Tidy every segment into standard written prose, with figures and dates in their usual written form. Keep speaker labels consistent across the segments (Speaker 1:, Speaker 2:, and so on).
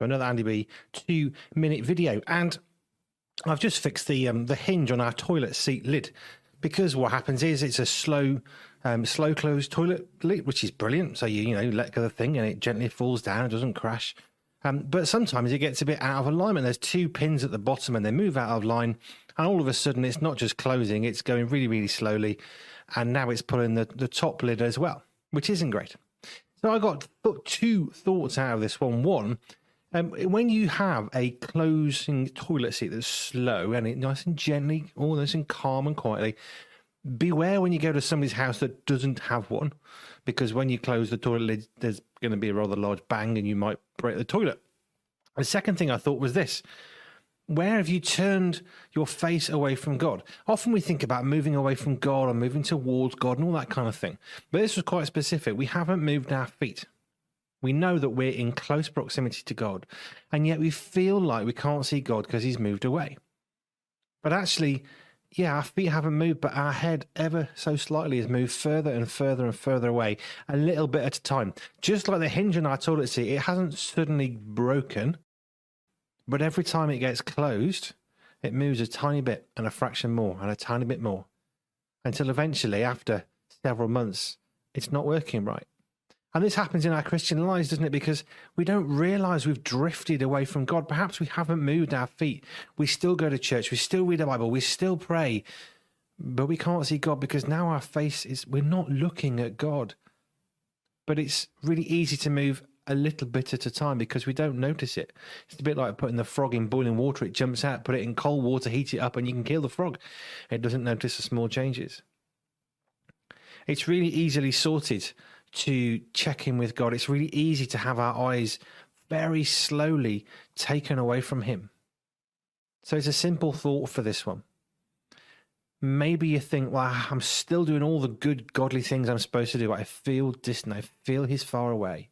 Speaker 1: to another Andy B 2-minute video. And I've just fixed the hinge on our toilet seat lid, because what happens is it's a slow close toilet lid, which is brilliant. So you let go of the thing and it gently falls down, it doesn't crash. But sometimes it gets a bit out of alignment. There's 2 pins at the bottom and they move out of line, and all of a sudden it's not just closing, it's going really, really slowly, and now it's pulling the top lid as well, which isn't great. So I got 2 thoughts out of this one. One, when you have a closing toilet seat that's slow and it nice and gently, all nice and calm and quietly, beware when you go to somebody's house that doesn't have one, because when you close the toilet lid, there's going to be a rather large bang and you might break the toilet. The second thing I thought was this: where have you turned your face away from God? Often we think about moving away from God or moving towards God and all that kind of thing. But this was quite specific. We haven't moved our feet. We know that we're in close proximity to God, and yet we feel like we can't see God because he's moved away. But actually, yeah, our feet haven't moved, but our head ever so slightly has moved further and further and further away, a little bit at a time. Just like the hinge on our toilet seat, it hasn't suddenly broken, but every time it gets closed, it moves a tiny bit and a fraction more and a tiny bit more, until eventually, after several months, it's not working right. And this happens in our Christian lives, doesn't it? Because we don't realize we've drifted away from God. Perhaps we haven't moved our feet. We still go to church. We still read the Bible. We still pray. But we can't see God because now our face is, we're not looking at God. But it's really easy to move a little bit at a time because we don't notice it. It's a bit like putting the frog in boiling water. It jumps out, put it in cold water, heat it up, and you can kill the frog. It doesn't notice the small changes. It's really easily sorted to check in with God. It's really easy to have our eyes very slowly taken away from him. So it's a simple thought for this one. Maybe you think, well, I'm still doing all the good godly things I'm supposed to do, but I feel distant. I feel he's far away.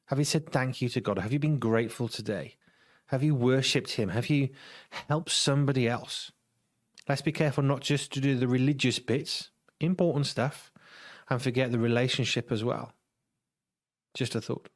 Speaker 1: Have you said thank you to God? Have you been grateful today? Have you worshipped him? Have you helped somebody else? Let's be careful not just to do the religious bits, important stuff, and forget the relationship as well. Just a thought.